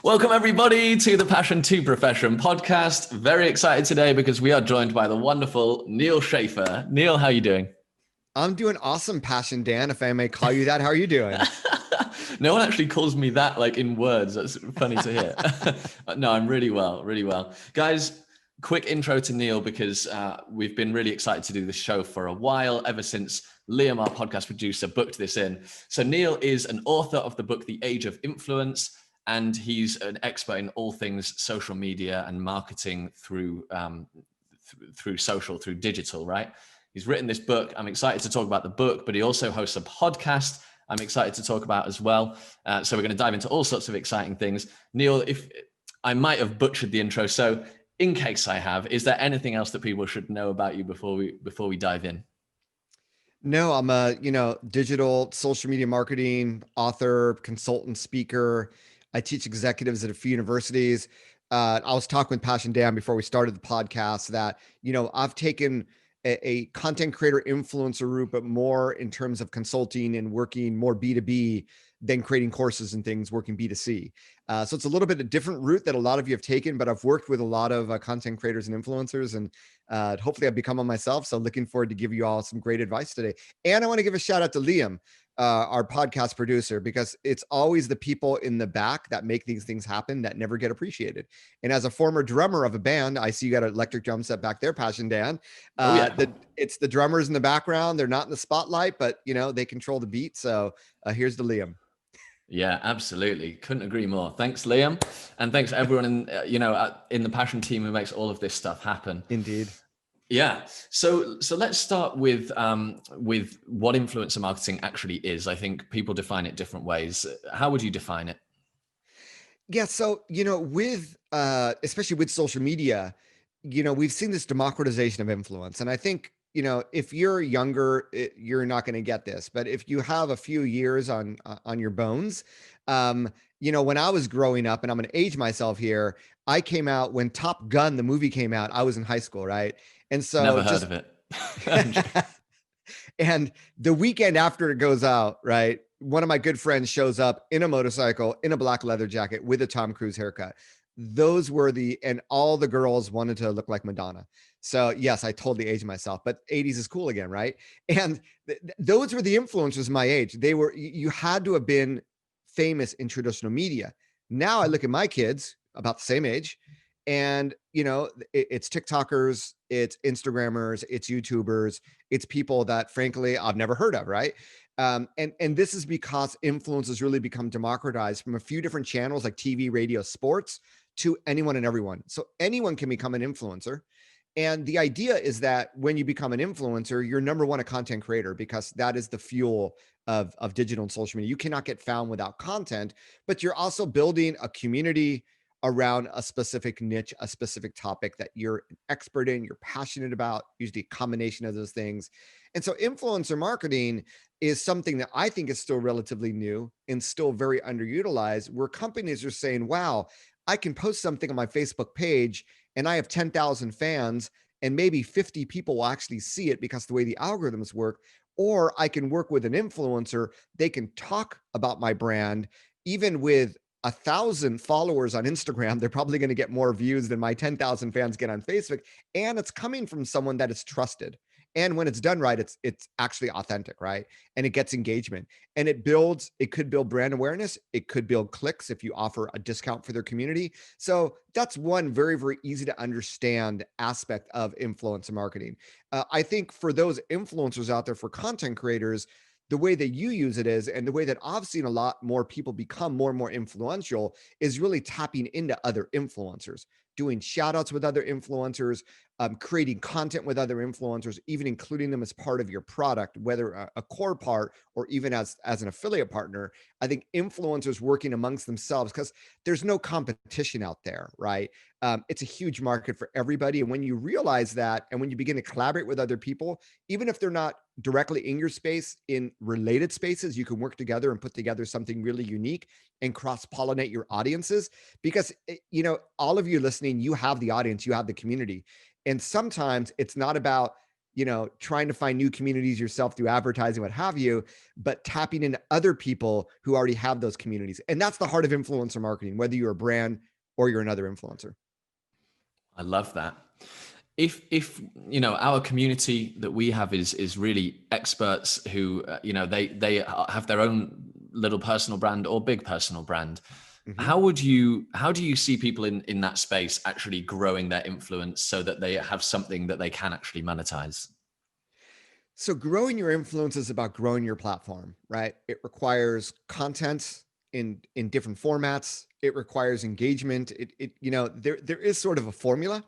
Welcome everybody to the Passion to Profession podcast. Very excited today because we are joined by the wonderful Neal Schaffer. Neal, how are you doing? I'm doing awesome, Passion Dan, if I may call you that. How are you doing? No one actually calls me that like in words. That's funny to hear. No, I'm really well, really well. Guys, quick intro to Neal because we've been really excited to do this show for a while, ever since Liam, our podcast producer, booked this in. So Neal is an author of the book, The Age of Influence, and he's an expert in all things social media and marketing through social, through digital, right? He's written this book. I'm excited to talk about the book, but he also hosts a podcast I'm excited to talk about as well. So we're going to dive into all sorts of exciting things. Neal, if I might have butchered the intro, so in case I have, is there anything else that people should know about you before we dive in? No, I'm a, digital social media marketing author, consultant, speaker. I teach executives at a few universities. I was talking with Passion Dan before we started the podcast that, I've taken a content creator influencer route, but more in terms of consulting and working more B2B than creating courses and things working B2C. So it's a little bit a different route that a lot of you have taken, but I've worked with a lot of content creators and influencers, and hopefully I've become one myself. So looking forward to give you all some great advice today. And I want to give a shout out to Liam, our podcast producer, because it's always the people in the back that make these things happen that never get appreciated. And as a former drummer of a band, I see you got an electric drum set back there, Passion Dan. It's the drummers in the background. They're not in the spotlight, but they control the beat. So here's the Liam. Yeah, absolutely. Couldn't agree more. Thanks, Liam. And thanks everyone in the Passion team who makes all of this stuff happen. Indeed. Yeah. So let's start with what influencer marketing actually is. I think people define it different ways. How would you define it? Yeah. So, with especially with social media, we've seen this democratization of influence. And I think, if you're younger, you're not going to get this. But if you have a few years on your bones, when I was growing up, and I'm going to age myself here, I came out when Top Gun, the movie came out, I was in high school, right? And so Never heard of it. And the weekend after it goes out, right, one of my good friends shows up in a motorcycle, in a black leather jacket with a Tom Cruise haircut. Those were and all the girls wanted to look like Madonna. So yes, I totally aged myself, but 80s is cool again, right? And those were the influencers my age. You had to have been famous in traditional media. Now I look at my kids about the same age, and it's TikTokers, it's Instagrammers, it's YouTubers, it's people that frankly I've never heard of, right? And this is because influence has really become democratized from a few different channels like TV, radio, sports, to anyone and everyone. So anyone can become an influencer. And the idea is that when you become an influencer, you're number one, a content creator, because that is the fuel of digital and social media. You cannot get found without content, but you're also building a community around a specific niche, a specific topic that you're an expert in, you're passionate about, usually a combination of those things. And so influencer marketing is something that I think is still relatively new and still very underutilized, where companies are saying, wow, I can post something on my Facebook page and I have 10,000 fans and maybe 50 people will actually see it because the way the algorithms work. Or I can work with an influencer. They can talk about my brand, even with 1,000 followers on Instagram. They're probably going to get more views than my 10,000 fans get on Facebook. And it's coming from someone that is trusted. And when it's done right, it's actually authentic, right? And it gets engagement, and it could build brand awareness. It could build clicks if you offer a discount for their community. So that's one very, very easy to understand aspect of influencer marketing. I think for those influencers out there, for content creators, the way that you use it is, and the way that I've seen a lot more people become more and more influential, is really tapping into other influencers, doing shout outs with other influencers, creating content with other influencers, even including them as part of your product, whether a core part or even as an affiliate partner. I think influencers working amongst themselves, because there's no competition out there, right? It's a huge market for everybody. And when you realize that, and when you begin to collaborate with other people, even if they're not directly in your space, in related spaces, you can work together and put together something really unique and cross-pollinate your audiences. Because, all of you listening, you have the audience, you have the community. And sometimes it's not about trying to find new communities yourself through advertising, what have you, but tapping into other people who already have those communities. And that's the heart of influencer marketing, whether you're a brand or you're another influencer. I love that. If our community that we have is really experts who they have their own little personal brand or big personal brand, Mm-hmm. how do you see people in that space actually growing their influence so that they have something that they can actually monetize? So growing your influence is about growing your platform, right? It requires content in different formats. It requires engagement. There is sort of a formula,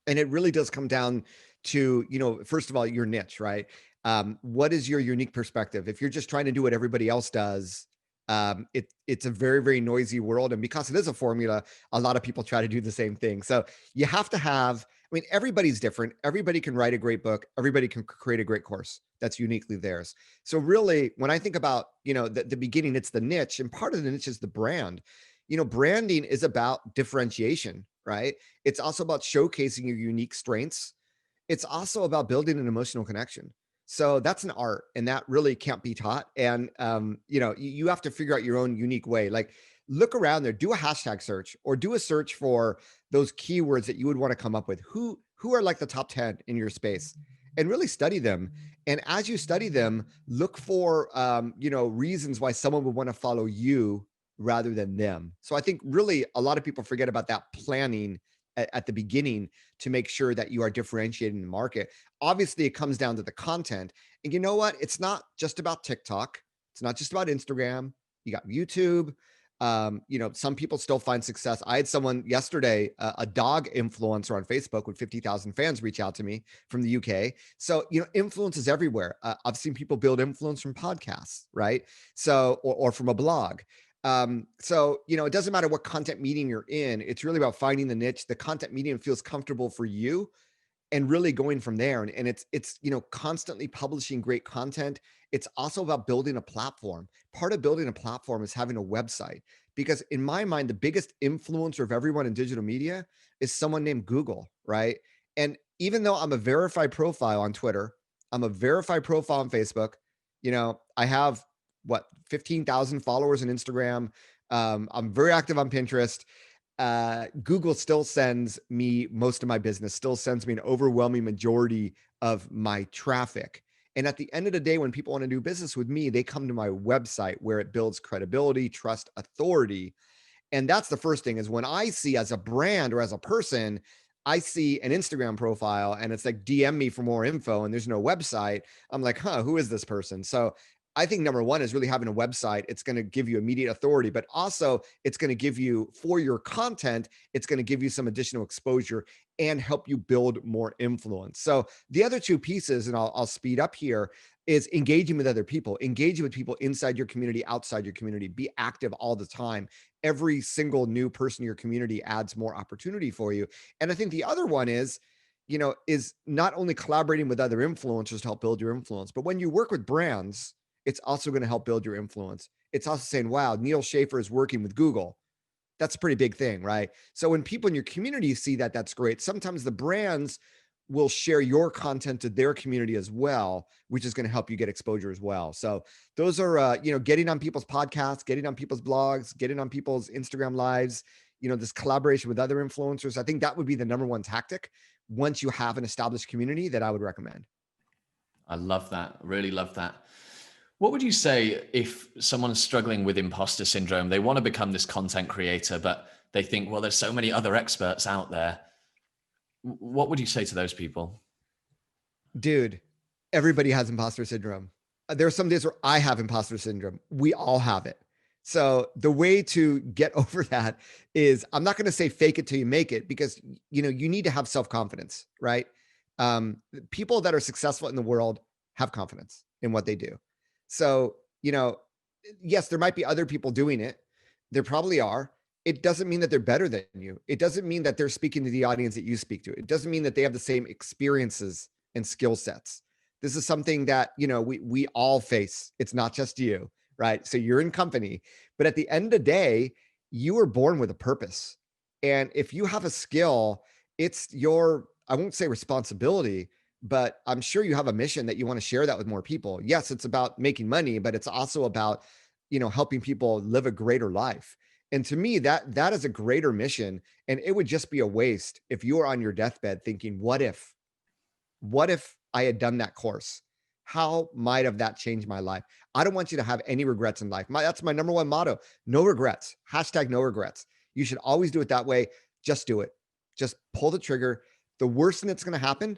and it really does come down to, first of all, your niche, right? What is your unique perspective? If you're just trying to do what everybody else does, it's a very, very noisy world. And because it is a formula, a lot of people try to do the same thing. So you have to have, I mean, everybody's different. Everybody can write a great book. Everybody can create a great course that's uniquely theirs. So really, when I think about, the beginning, it's the niche, and part of the niche is the brand. Branding is about differentiation, right? It's also about showcasing your unique strengths. It's also about building an emotional connection. So that's an art, and that really can't be taught. And you have to figure out your own unique way. Like, look around there, do a hashtag search, or do a search for those keywords that you would want to come up with. Who are like the top 10 in your space, and really study them. And as you study them, look for reasons why someone would want to follow you rather than them. So I think really a lot of people forget about that planning at the beginning to make sure that you are differentiating the market. Obviously, it comes down to the content. And you know what? It's not just about TikTok. It's not just about Instagram. You got YouTube. Some people still find success. I had someone yesterday, a dog influencer on Facebook with 50,000 fans, reach out to me from the UK. So, influence is everywhere. I've seen people build influence from podcasts, right? So, or from a blog. It doesn't matter what content medium you're in. It's really about finding the niche. The content medium feels comfortable for you, and really going from there. And it's constantly publishing great content. It's also about building a platform. Part of building a platform is having a website, because in my mind, the biggest influencer of everyone in digital media is someone named Google, right? And even though I'm a verified profile on Twitter, I'm a verified profile on Facebook, I have 15,000 followers on Instagram. I'm very active on Pinterest. Google still sends me most of my business, still sends me an overwhelming majority of my traffic. And at the end of the day, when people want to do business with me, they come to my website, where it builds credibility, trust, authority. And that's the first thing, is when I see, as a brand or as a person, I see an Instagram profile and it's like, DM me for more info, and there's no website. I'm like, who is this person? So I think number one is really having a website. It's going to give you immediate authority, but also it's going to give you, for your content, it's going to give you some additional exposure and help you build more influence. So the other two pieces, and I'll speed up here, is engaging with other people, engaging with people inside your community, outside your community. Be active all the time. Every single new person in your community adds more opportunity for you. And I think the other one is not only collaborating with other influencers to help build your influence, but when you work with brands, it's also going to help build your influence. It's also saying, wow, Neal Schaffer is working with Google. That's a pretty big thing, right? So when people in your community see that, that's great. Sometimes the brands will share your content to their community as well, which is going to help you get exposure as well. So those are, getting on people's podcasts, getting on people's blogs, getting on people's Instagram lives, this collaboration with other influencers. I think that would be the number one tactic once you have an established community that I would recommend. I love that. Really love that. What would you say if someone's struggling with imposter syndrome? They want to become this content creator, but they think, well, there's so many other experts out there. What would you say to those people? Dude, everybody has imposter syndrome. There are some days where I have imposter syndrome. We all have it. So the way to get over that is, I'm not going to say fake it till you make it, because you need to have self-confidence, right? People that are successful in the world have confidence in what they do. So, yes, there might be other people doing it. There probably are. It doesn't mean that they're better than you. It doesn't mean that they're speaking to the audience that you speak to. It doesn't mean that they have the same experiences and skill sets. This is something that, we all face. It's not just you, right? So you're in company, but at the end of the day, you were born with a purpose. And if you have a skill, it's your, I won't say responsibility, but I'm sure you have a mission that you want to share that with more people. Yes, it's about making money, but it's also about, helping people live a greater life. And to me, that is a greater mission. And it would just be a waste if you were on your deathbed thinking, what if I had done that course? How might have that changed my life? I don't want you to have any regrets in life. That's my number one motto. No regrets. Hashtag no regrets. You should always do it that way. Just do it. Just pull the trigger. The worst thing that's going to happen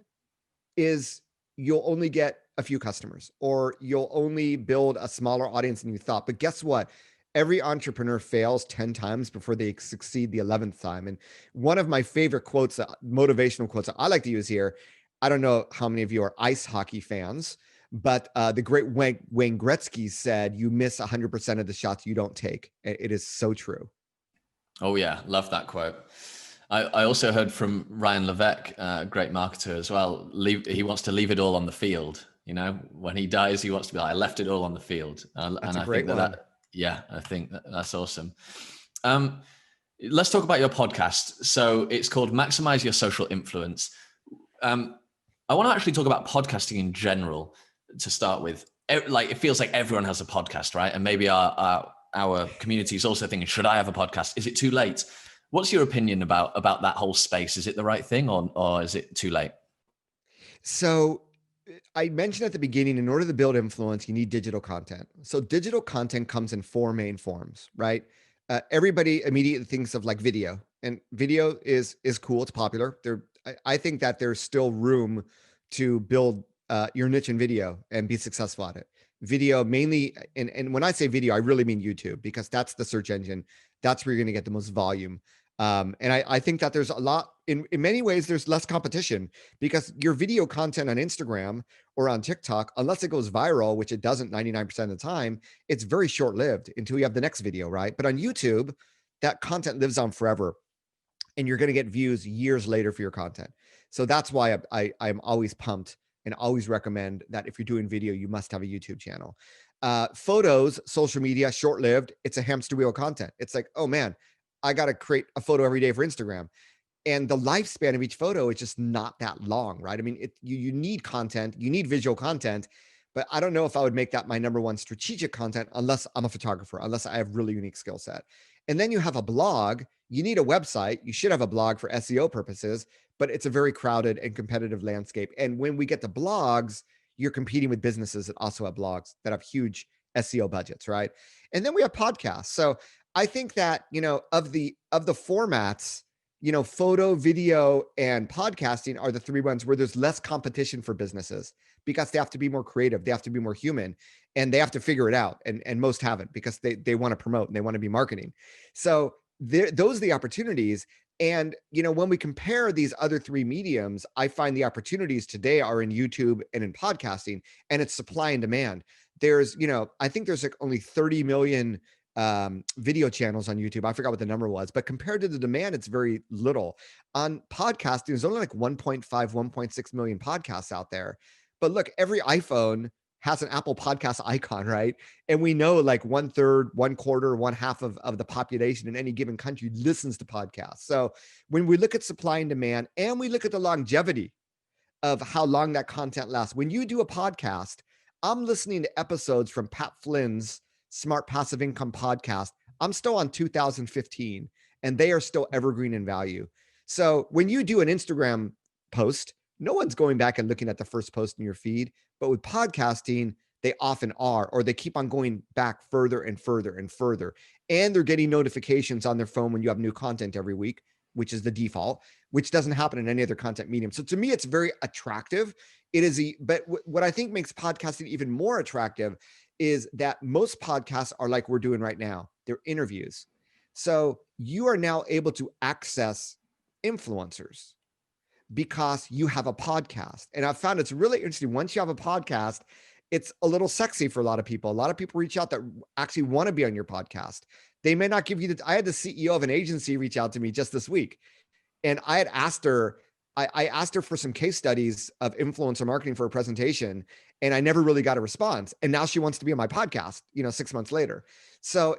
is you'll only get a few customers, or you'll only build a smaller audience than you thought. But guess what? Every entrepreneur fails 10 times before they succeed the 11th time. And one of my favorite quotes, motivational quotes that I like to use here, I don't know how many of you are ice hockey fans, but the great Wayne Gretzky said, "You miss 100% of the shots you don't take." It is so true. Oh yeah, love that quote. I also heard from Ryan Levesque, a great marketer as well. He wants to leave it all on the field. When he dies, he wants to be like, I left it all on the field. That's and a I great think one. I think that's awesome. Let's talk about your podcast. So it's called Maximize Your Social Influence. I want to actually talk about podcasting in general to start with. It feels like everyone has a podcast, right? And maybe our community is also thinking, should I have a podcast? Is it too late? What's your opinion about that whole space? Is it the right thing, or is it too late? So I mentioned at the beginning, in order to build influence, you need digital content. So digital content comes in four main forms, right? Everybody immediately thinks of like video, and video is cool. It's popular. I think that there's still room to build your niche in video and be successful at it. Video mainly, and when I say video, I really mean YouTube, because that's the search engine. That's where you're going to get the most volume. And I think that there's a lot, in many ways, there's less competition, because your video content on Instagram or on TikTok, unless it goes viral, which it doesn't 99% of the time, it's very short-lived until you have the next video, right? But on YouTube, that content lives on forever, and you're going to get views years later for your content. So that's why I'm always pumped and always recommend that if you're doing video, you must have a YouTube channel. Photos, social media, short-lived. It's a hamster wheel content. It's like, oh man, I got to create a photo every day for Instagram. And the lifespan of each photo is just not that long, right? I mean, you need content, you need visual content, but I don't know if I would make that my number one strategic content unless I'm a photographer, unless I have really unique skill set. And then you have a blog. You need a website. You should have a blog for SEO purposes, but it's a very crowded and competitive landscape. And when we get to blogs, you're competing with businesses that also have blogs that have huge SEO budgets, right? And then we have podcasts. So I think that, of the formats, photo, video, and podcasting are the three ones where there's less competition for businesses, because they have to be more creative, they have to be more human, and they have to figure it out. And most haven't, because they want to promote and they want to be marketing. So those are the opportunities. And, when we compare these other three mediums, I find the opportunities today are in YouTube and in podcasting, and it's supply and demand. There's, I think there's like only 30 million video channels on YouTube. I forgot what the number was, but compared to the demand, it's very little. On podcasting, there's only like 1.5, 1.6 million podcasts out there. But look, every iPhone has an Apple podcast icon, right? And we know like 1/3, 1/4, 1/2 of the population in any given country listens to podcasts. So when we look at supply and demand, and we look at the longevity of how long that content lasts, when you do a podcast, I'm listening to episodes from Pat Flynn's Smart Passive Income podcast. I'm still on 2015, and they are still evergreen in value. So when you do an Instagram post, no one's going back and looking at the first post in your feed. But with podcasting, they often are, or they keep on going back further and further and further. And they're getting notifications on their phone when you have new content every week, which is the default, which doesn't happen in any other content medium. So to me, it's very attractive. But what I think makes podcasting even more attractive is that most podcasts are like we're doing right now. They're interviews. So you are now able to access influencers because you have a podcast. And I've found it's really interesting. Once you have a podcast, it's a little sexy for a lot of people. A lot of people reach out that actually want to be on your podcast. They may not give you I had the CEO of an agency reach out to me just this week. And I had asked her, I asked her for some case studies of influencer marketing for a presentation, and I never really got a response. And now she wants to be on my podcast, 6 months later. So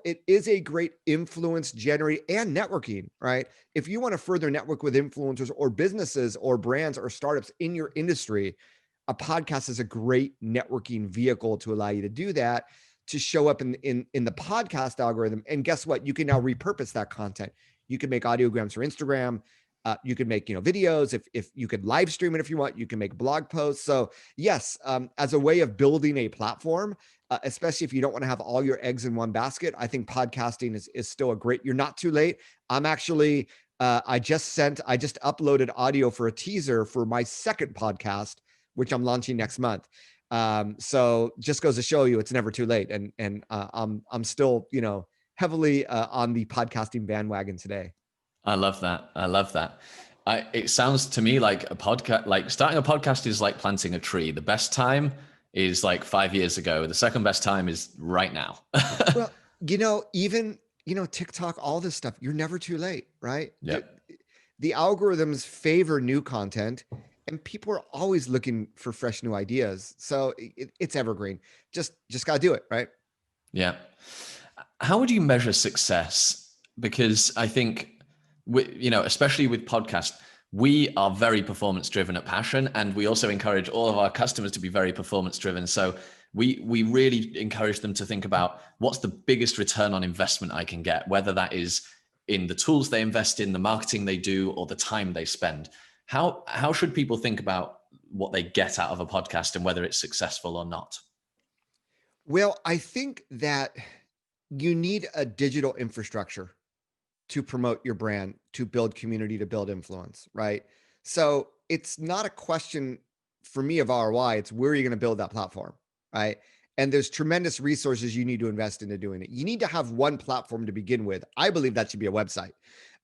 it is a great influence generator and networking, right? If you want to further network with influencers or businesses or brands or startups in your industry, a podcast is a great networking vehicle to allow you to do that, to show up in the podcast algorithm. And guess what? You can now repurpose that content. You can make audiograms for Instagram. You could make, videos. If you could live stream it if you want, you can make blog posts. So yes, as a way of building a platform, especially if you don't want to have all your eggs in one basket, I think podcasting is still a great. You're not too late. I'm actually I just uploaded audio for a teaser for my second podcast, which I'm launching next month. So just goes to show you it's never too late. And I'm still, heavily on the podcasting bandwagon today. I love that. I love that. It sounds to me like a podcast, like starting a podcast is like planting a tree. The best time is like 5 years ago. The second best time is right now. Well, even, TikTok, all this stuff, you're never too late, right? Yeah. The algorithms favor new content, and people are always looking for fresh new ideas. So it's evergreen. Just got to do it, right? Yeah. How would you measure success? Because I think, especially with podcasts, we are very performance driven at Passion, and we also encourage all of our customers to be very performance driven. So we really encourage them to think about what's the biggest return on investment I can get, whether that is in the tools they invest in, the marketing they do, or the time they spend. How should people think about what they get out of a podcast and whether it's successful or not? Well, I think that you need a digital infrastructure to promote your brand, to build community, to build influence, right? So it's not a question for me of ROI, it's where are you going to build that platform, right? And there's tremendous resources you need to invest into doing it. You need to have one platform to begin with. I believe that should be a website.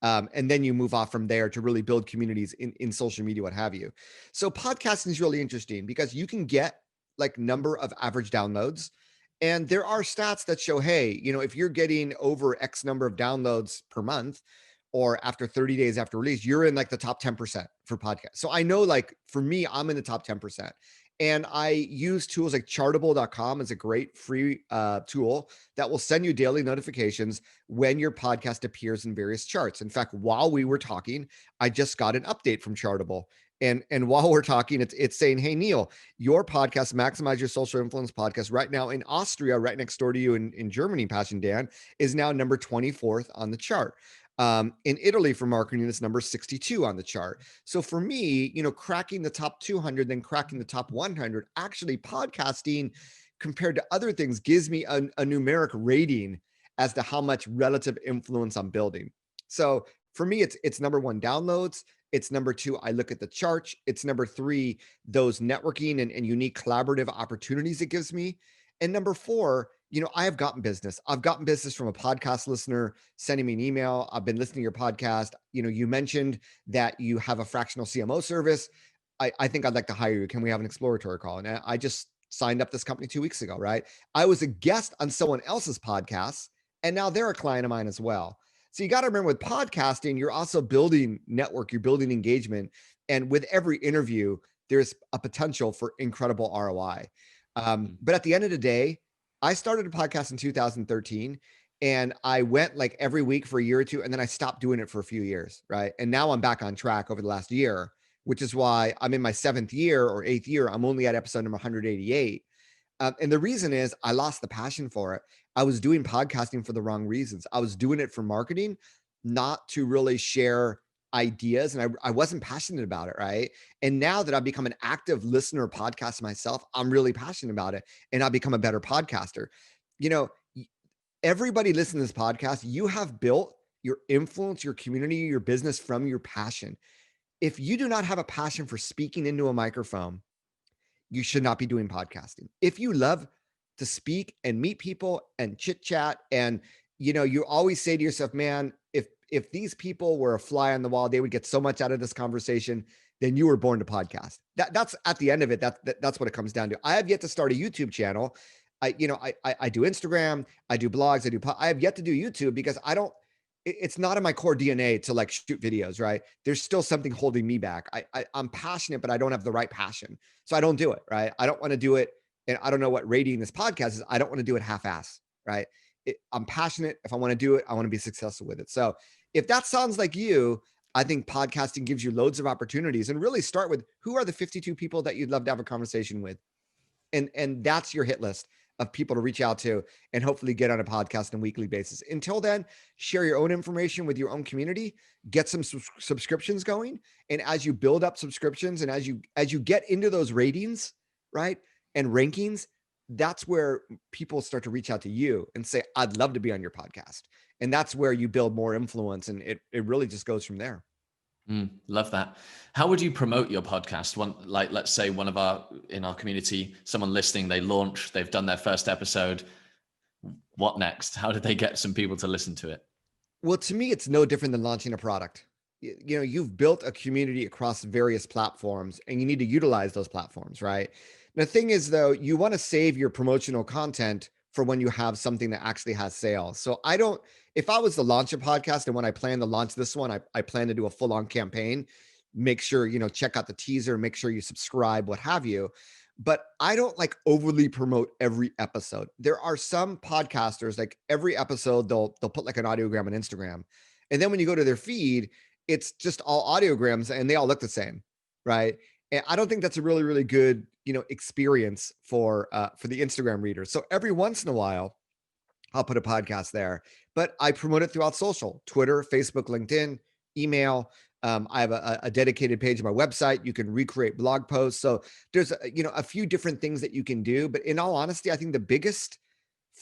And then you move off from there to really build communities in social media, what have you. So podcasting is really interesting because you can get like number of average downloads. And there are stats that show, hey, if you're getting over X number of downloads per month, or after 30 days after release, you're in like the top 10% for podcasts. So I know, like, for me, I'm in the top 10%. And I use tools like chartable.com as a great free tool that will send you daily notifications when your podcast appears in various charts. In fact, while we were talking, I just got an update from Chartable. And while we're talking, it's saying, hey, Neal, your podcast, Maximize Your Social Influence podcast, right now in Austria, right next door to you in Germany, Passion Dan, is now number 24th on the chart. In Italy for marketing, it's number 62 on the chart. So for me, cracking the top 200, then cracking the top 100, actually podcasting compared to other things gives me a numeric rating as to how much relative influence I'm building. So for me, it's number one, downloads. It's number two, I look at the charts. It's number three, those networking and unique collaborative opportunities it gives me. And number four, I have gotten business. I've gotten business from a podcast listener sending me an email. I've been listening to your podcast. You mentioned that you have a fractional CMO service. I think I'd like to hire you. Can we have an exploratory call? And I just signed up this company 2 weeks ago, right? I was a guest on someone else's podcast, and now they're a client of mine as well. So you got to remember, with podcasting, you're also building network, you're building engagement. And with every interview, there's a potential for incredible ROI. But at the end of the day, I started a podcast in 2013, and I went like every week for a year or two, and then I stopped doing it for a few years, right? And now I'm back on track over the last year, which is why I'm in my 7th year or 8th year. I'm only at episode number 188. And the reason is I lost the passion for it. I was doing podcasting for the wrong reasons. I was doing it for marketing, not to really share ideas. And I wasn't passionate about it, right? And now that I've become an active listener of podcasts myself, I'm really passionate about it. And I've become a better podcaster. Everybody listening to this podcast, you have built your influence, your community, your business from your passion. If you do not have a passion for speaking into a microphone, you should not be doing podcasting. If you love to speak and meet people and chit chat, and you always say to yourself, man, if these people were a fly on the wall, they would get so much out of this conversation, then you were born to podcast. That's at the end of it. That's what it comes down to. I have yet to start a YouTube channel. I do Instagram, I do blogs, I have yet to do YouTube because it's not in my core DNA to like shoot videos, right? There's still something holding me back. I'm passionate, but I don't have the right passion. So I don't do it, right? I don't want to do it. And I don't know what rating this podcast is. I don't want to do it half-ass, right? I'm passionate. If I want to do it, I want to be successful with it. So if that sounds like you, I think podcasting gives you loads of opportunities, and really start with who are the 52 people that you'd love to have a conversation with. And that's your hit list of people to reach out to and hopefully get on a podcast on a weekly basis. Until then, share your own information with your own community, get some subscriptions going. And as you build up subscriptions and as you get into those ratings, right, and rankings, that's where people start to reach out to you and say, I'd love to be on your podcast. And that's where you build more influence. And it really just goes from there. Love that. How would you promote your podcast? Like, let's say in our community, someone listening, they launch, they've done their first episode. What next? How do they get some people to listen to it? Well, to me, it's no different than launching a product. You've built a community across various platforms, and you need to utilize those platforms, right? The thing is, though, you want to save your promotional content for when you have something that actually has sales. So if I was to launch a podcast, and when I plan to launch this one, I plan to do a full-on campaign, make sure, check out the teaser, make sure you subscribe, what have you. But I don't like overly promote every episode. There are some podcasters, like every episode, they'll put like an audiogram on Instagram. And then when you go to their feed, it's just all audiograms and they all look the same, right? And I don't think that's a really, really good, experience for the Instagram readers. So every once in a while, I'll put a podcast there, but I promote it throughout social, Twitter, Facebook, LinkedIn, email. I have a dedicated page on my website. You can recreate blog posts. So there's, a few different things that you can do. But in all honesty, I think the biggest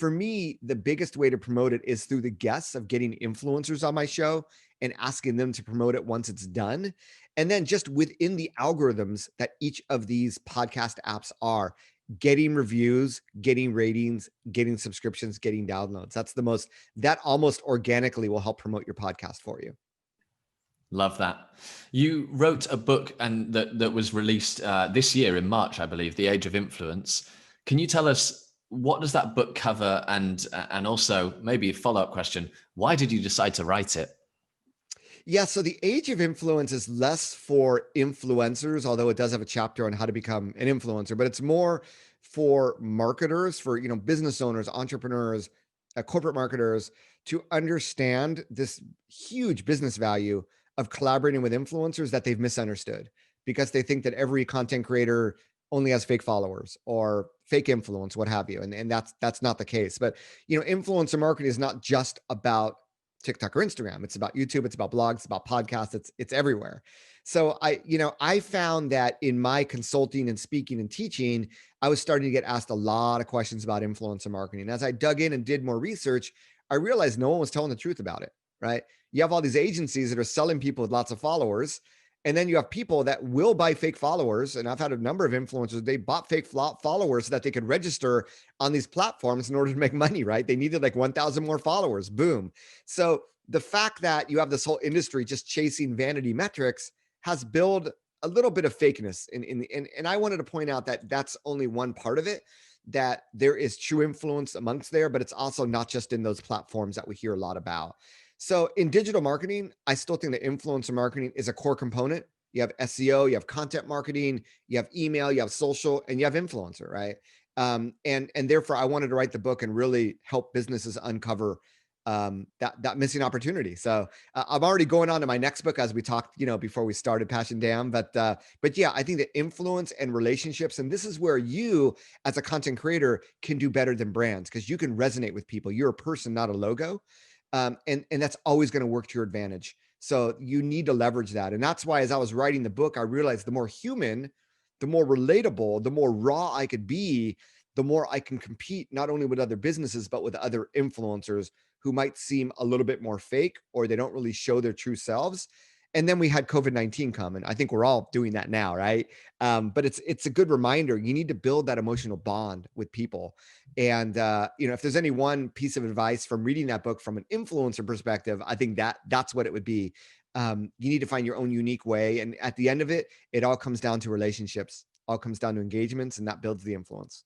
way to promote it is through the guests, of getting influencers on my show and asking them to promote it once it's done. And then just within the algorithms that each of these podcast apps are, getting reviews, getting ratings, getting subscriptions, getting downloads. That almost organically will help promote your podcast for you. Love that. You wrote a book and that was released this year in March, I believe, The Age of Influence. Can you tell us, what does that book cover? And also maybe a follow-up question, why did you decide to write it? Yeah, so The Age of Influence is less for influencers, although it does have a chapter on how to become an influencer, but it's more for marketers, for business owners, entrepreneurs, corporate marketers, to understand this huge business value of collaborating with influencers that they've misunderstood, because they think that every content creator only has fake followers or fake influence, what have you. And that's not the case. But influencer marketing is not just about TikTok or Instagram. It's about YouTube, it's about blogs, it's about podcasts, it's everywhere. So I found that in my consulting and speaking and teaching, I was starting to get asked a lot of questions about influencer marketing. As I dug in and did more research, I realized no one was telling the truth about it, right? You have all these agencies that are selling people with lots of followers, and then you have people that will buy fake followers. And I've had a number of influencers, they bought fake followers so that they could register on these platforms in order to make money, right? They needed like 1,000 more followers. Boom. So the fact that you have this whole industry just chasing vanity metrics has built a little bit of fakeness. And I wanted to point out that that's only one part of it, that there is true influence amongst there, but it's also not just in those platforms that we hear a lot about. So in digital marketing, I still think that influencer marketing is a core component. You have SEO, you have content marketing, you have email, you have social, and you have influencer, right? And therefore, I wanted to write the book and really help businesses uncover that missing opportunity. So I'm already going on to my next book, as we talked, before we started Passion Dam. But yeah, I think that influence and relationships, and this is where you, as a content creator, can do better than brands, because you can resonate with people. You're a person, not a logo. And that's always going to work to your advantage. So you need to leverage that. And that's why, as I was writing the book, I realized the more human, the more relatable, the more raw I could be, the more I can compete not only with other businesses, but with other influencers who might seem a little bit more fake, or they don't really show their true selves. And then we had COVID-19 come, and I think we're all doing that now, right? But it's a good reminder. You need to build that emotional bond with people. And if there's any one piece of advice from reading that book from an influencer perspective, I think that's what it would be. You need to find your own unique way, and at the end of it, it all comes down to relationships, all comes down to engagements, and that builds the influence.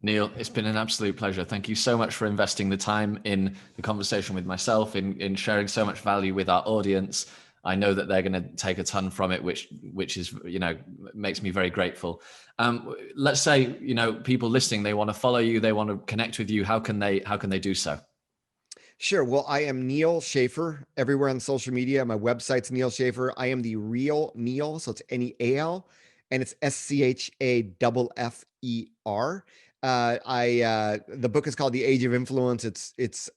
Neal, it's been an absolute pleasure. Thank you so much for investing the time in the conversation with myself, in sharing so much value with our audience. I know that they're going to take a ton from it, which is, makes me very grateful. Let's say, people listening, they want to follow you, they want to connect with you. How can they do so? Sure. Well, I am Neal Schaffer everywhere on social media. My website's Neal Schaffer. I am the real Neal, so it's Neal, and it's Schaffer. The book is called The Age of Influence. It's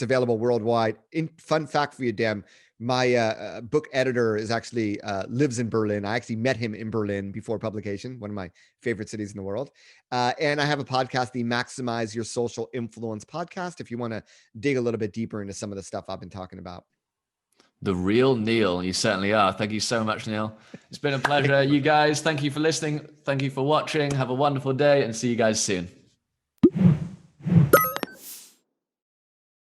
available worldwide. Fun fact for you, Dan, my book editor is actually lives in Berlin. I actually met him in Berlin before publication, one of my favorite cities in the world. And I have a podcast, the Maximize Your Social Influence podcast, if you want to dig a little bit deeper into some of the stuff I've been talking about. The real Neal. You certainly are. Thank you so much, Neal. It's been a pleasure. You guys, thank you for listening. Thank you for watching. Have a wonderful day and see you guys soon.